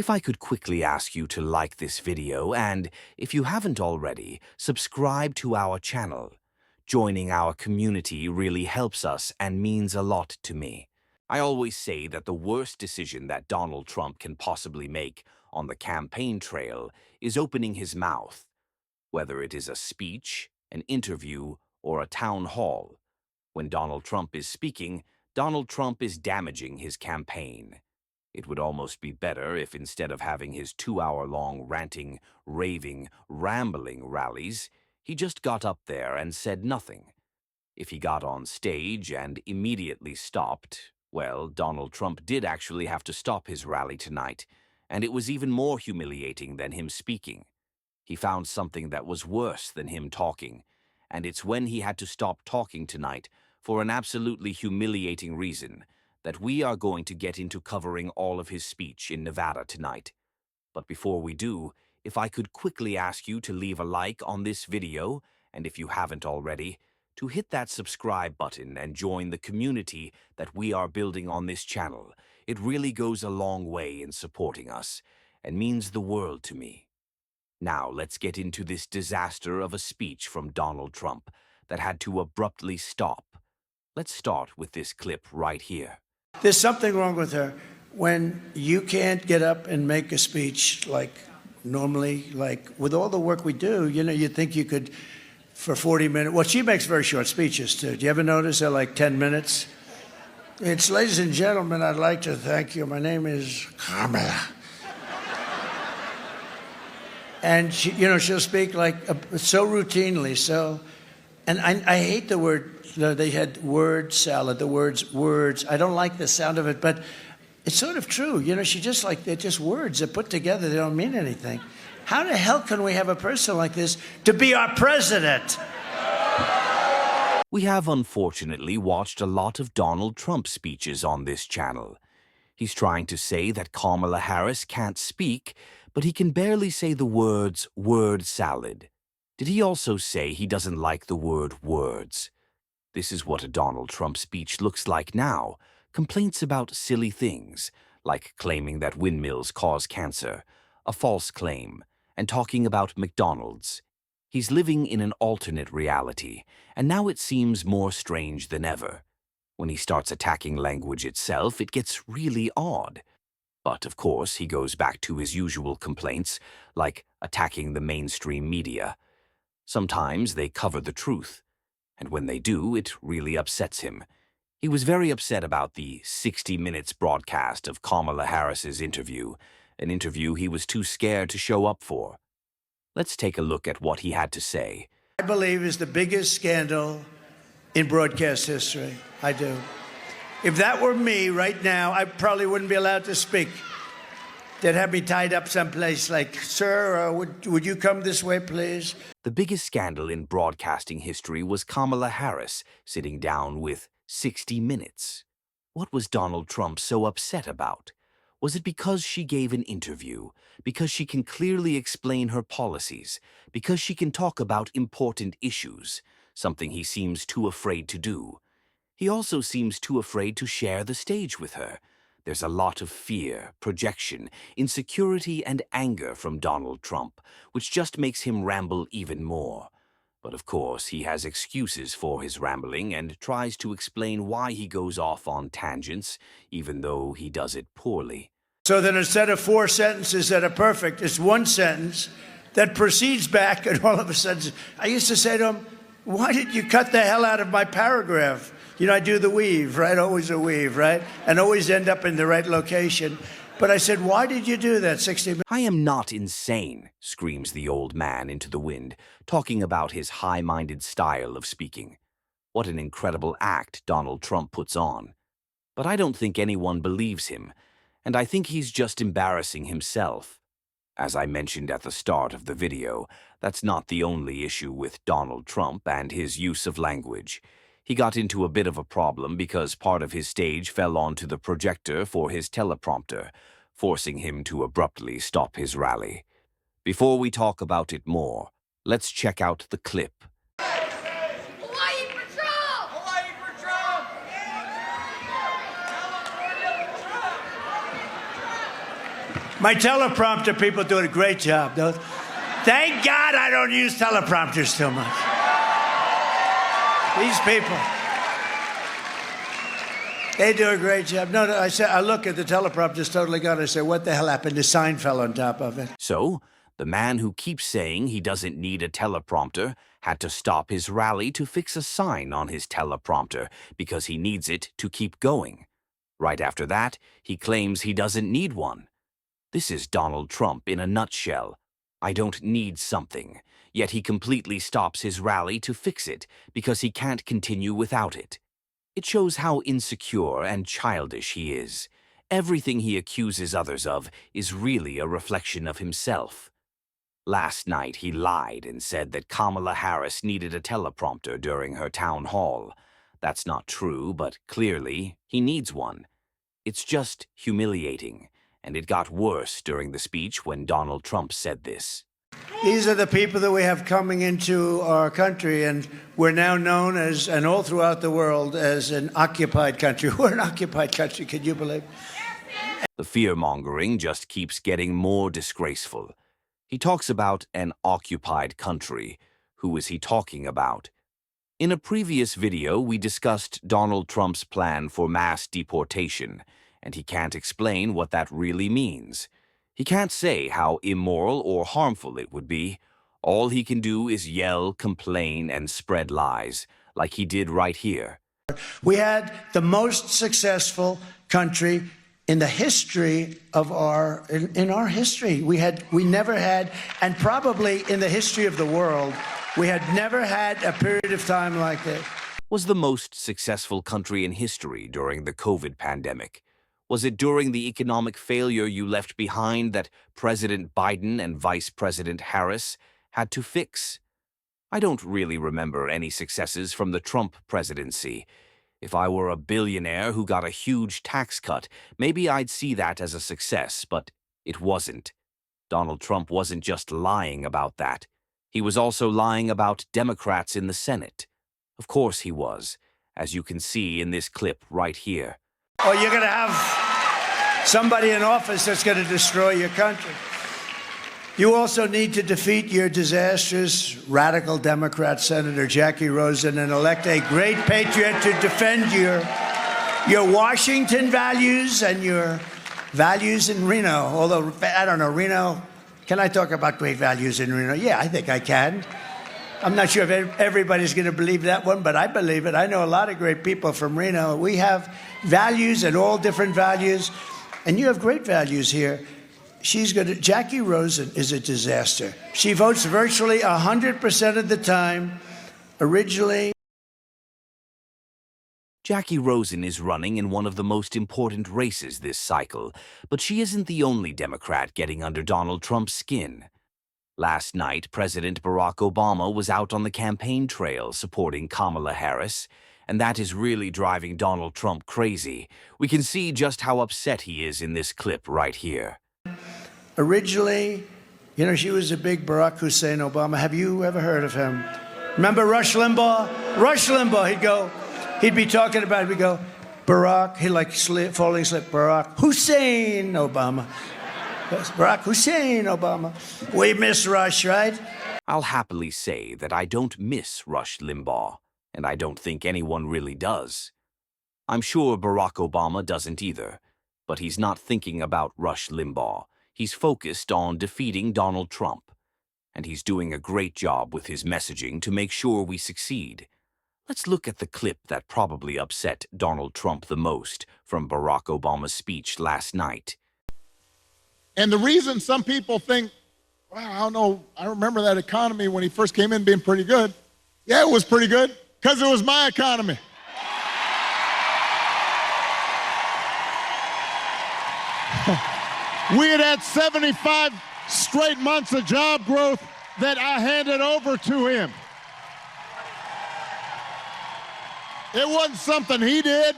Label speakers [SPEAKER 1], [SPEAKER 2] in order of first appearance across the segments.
[SPEAKER 1] If I could quickly ask you to like this video and, if you haven't already, subscribe to our channel. Joining our community really helps us and means a lot to me. I always say that the worst decision that Donald Trump can possibly make on the campaign trail is opening his mouth, whether it is a speech, an interview, or a town hall. When Donald Trump is speaking, Donald Trump is damaging his campaign. It would almost be better if instead of having his 2-hour-long ranting, raving, rambling rallies, he just got up there and said nothing. If he got on stage and immediately stopped, well, Donald Trump did actually have to stop his rally tonight, and it was even more humiliating than him speaking. He found something that was worse than him talking, and it's when he had to stop talking tonight for an absolutely humiliating reason that we are going to get into covering all of his speech in Nevada tonight. But before we do, if I could quickly ask you to leave a like on this video, and if you haven't already, to hit that subscribe button and join the community that we are building on this channel. It really goes a long way in supporting us and means the world to me. Now let's get into this disaster of a speech from Donald Trump that had to abruptly stop. Let's start with this clip right here.
[SPEAKER 2] There's something wrong with her when you can't get up and make a speech like normally, like with all the work we do, you think you could for 40 minutes. Well, she makes very short speeches too. Do you ever notice they're like 10 minutes? It's, ladies and gentlemen, I'd like to thank you. My name is Kamala. And she, she'll speak like so routinely. And I hate the word. They had word salad. The words. I don't like the sound of it, but it's sort of true. She just they're just words. They're put together. They don't mean anything. How the hell can we have a person like this to be our president?
[SPEAKER 1] We have unfortunately watched a lot of Donald Trump speeches on this channel. He's trying to say that Kamala Harris can't speak, but he can barely say the words word salad. Did he also say he doesn't like the word words? This is what a Donald Trump speech looks like now. Complaints about silly things, like claiming that windmills cause cancer, a false claim, and talking about McDonald's. He's living in an alternate reality, and now it seems more strange than ever. When he starts attacking language itself, it gets really odd. But, of course, he goes back to his usual complaints, like attacking the mainstream media. Sometimes they cover the truth, and when they do, it really upsets him. He was very upset about the 60 Minutes broadcast of Kamala Harris's interview, an interview he was too scared to show up for. Let's take a look at what he had to say.
[SPEAKER 2] I believe is the biggest scandal in broadcast history. I do. If that were me right now, I probably wouldn't be allowed to speak. They'd have me tied up someplace like, sir, would you come this way, please?
[SPEAKER 1] The biggest scandal in broadcasting history was Kamala Harris sitting down with 60 Minutes. What was Donald Trump so upset about? Was it because she gave an interview? Because she can clearly explain her policies? Because she can talk about important issues? Something he seems too afraid to do. He also seems too afraid to share the stage with her. There's a lot of fear, projection, insecurity, and anger from Donald Trump, which just makes him ramble even more. But of course, he has excuses for his rambling and tries to explain why he goes off on tangents, even though he does it poorly.
[SPEAKER 2] So then instead of 4 sentences that are perfect, it's 1 sentence that proceeds back, and all of a sudden, I used to say to him, why did you cut the hell out of my paragraph? I do the weave, right? Always a weave, right? And always end up in the right location. But I said, why did you do that 60 minutes?
[SPEAKER 1] I am not insane, screams the old man into the wind, talking about his high-minded style of speaking. What an incredible act Donald Trump puts on. But I don't think anyone believes him, and I think he's just embarrassing himself. As I mentioned at the start of the video, that's not the only issue with Donald Trump and his use of language. He got into a bit of a problem because part of his stage fell onto the projector for his teleprompter, forcing him to abruptly stop his rally. Before we talk about it more, let's check out the clip.
[SPEAKER 3] Hawaii for Trump! Hawaii for Trump! California for Trump!
[SPEAKER 2] My teleprompter people do a great job. Thank God I don't use teleprompters too much. These people, they do a great job. No, I look at the teleprompter's totally gone. I say, what the hell happened? The sign fell on top of it.
[SPEAKER 1] So, the man who keeps saying he doesn't need a teleprompter had to stop his rally to fix a sign on his teleprompter because he needs it to keep going. Right after that, he claims he doesn't need one. This is Donald Trump in a nutshell. I don't need something, yet he completely stops his rally to fix it because he can't continue without it. It shows how insecure and childish he is. Everything he accuses others of is really a reflection of himself. Last night, he lied and said that Kamala Harris needed a teleprompter during her town hall. That's not true, but clearly, he needs one. It's just humiliating, and it got worse during the speech when Donald Trump said this.
[SPEAKER 2] These are the people that we have coming into our country, and we're now known as, and all throughout the world, as an occupied country. We're an occupied country, can you believe?
[SPEAKER 1] The fear-mongering just keeps getting more disgraceful. He talks about an occupied country. Who is he talking about? In a previous video, we discussed Donald Trump's plan for mass deportation, and he can't explain what that really means. He can't say how immoral or harmful it would be. All he can do is yell, complain, and spread lies, like he did right here.
[SPEAKER 2] We had the most successful country in the history of in our history. We never had, and probably in the history of the world, we had never had a period of time like this.
[SPEAKER 1] Was the most successful country in history during the COVID pandemic? Was it during the economic failure you left behind that President Biden and Vice President Harris had to fix? I don't really remember any successes from the Trump presidency. If I were a billionaire who got a huge tax cut, maybe I'd see that as a success, but it wasn't. Donald Trump wasn't just lying about that. He was also lying about Democrats in the Senate. Of course he was, as you can see in this clip right here.
[SPEAKER 2] Or you're going to have somebody in office that's going to destroy your country. You also need to defeat your disastrous radical Democrat Senator Jackie Rosen and elect a great patriot to defend your Washington values and your values in Reno. Although, I don't know, Reno, can I talk about great values in Reno? Yeah, I think I can. I'm not sure if everybody's going to believe that one, but I believe it. I know a lot of great people from Reno. We have values and all different values, and you have great values here. Jackie Rosen is a disaster. She votes virtually 100% of the time. Originally,
[SPEAKER 1] Jackie Rosen is running in one of the most important races this cycle, but she isn't the only Democrat getting under Donald Trump's skin. Last night, President Barack Obama was out on the campaign trail supporting Kamala Harris, and that is really driving Donald Trump crazy. We can see just how upset he is in this clip right here.
[SPEAKER 2] Originally, she was a big Barack Hussein Obama. Have you ever heard of him? Remember Rush Limbaugh? Rush Limbaugh, he'd be talking about, we'd go, Barack, he'd like falling asleep, Barack Hussein Obama. Barack Hussein Obama. We miss Rush, right?
[SPEAKER 1] I'll happily say that I don't miss Rush Limbaugh, and I don't think anyone really does. I'm sure Barack Obama doesn't either, but he's not thinking about Rush Limbaugh. He's focused on defeating Donald Trump, and he's doing a great job with his messaging to make sure we succeed. Let's look at the clip that probably upset Donald Trump the most from Barack Obama's speech last night.
[SPEAKER 4] And the reason some people think, wow, I don't know, I remember that economy when he first came in being pretty good. Yeah, it was pretty good, because it was my economy. We had 75 straight months of job growth that I handed over to him. It wasn't something he did.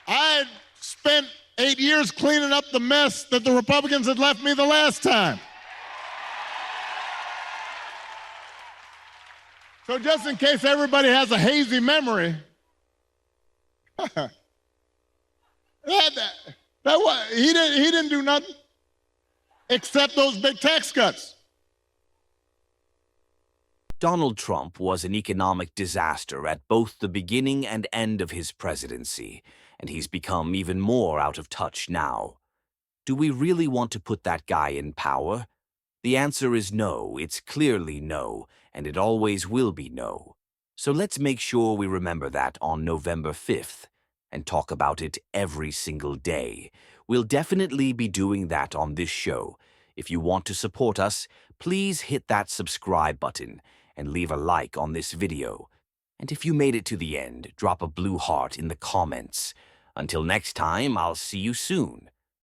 [SPEAKER 4] I had spent 8 years cleaning up the mess that the Republicans had left me the last time. So just in case everybody has a hazy memory, he didn't do nothing. accept those big tax cuts.
[SPEAKER 1] Donald Trump was an economic disaster at both the beginning and end of his presidency, and he's become even more out of touch now. Do we really want to put that guy in power? The answer is no, it's clearly no, and it always will be no. So let's make sure we remember that on November 5th, and talk about it every single day. We'll definitely be doing that on this show. If you want to support us, please hit that subscribe button and leave a like on this video. And if you made it to the end, drop a blue heart in the comments. Until next time, I'll see you soon.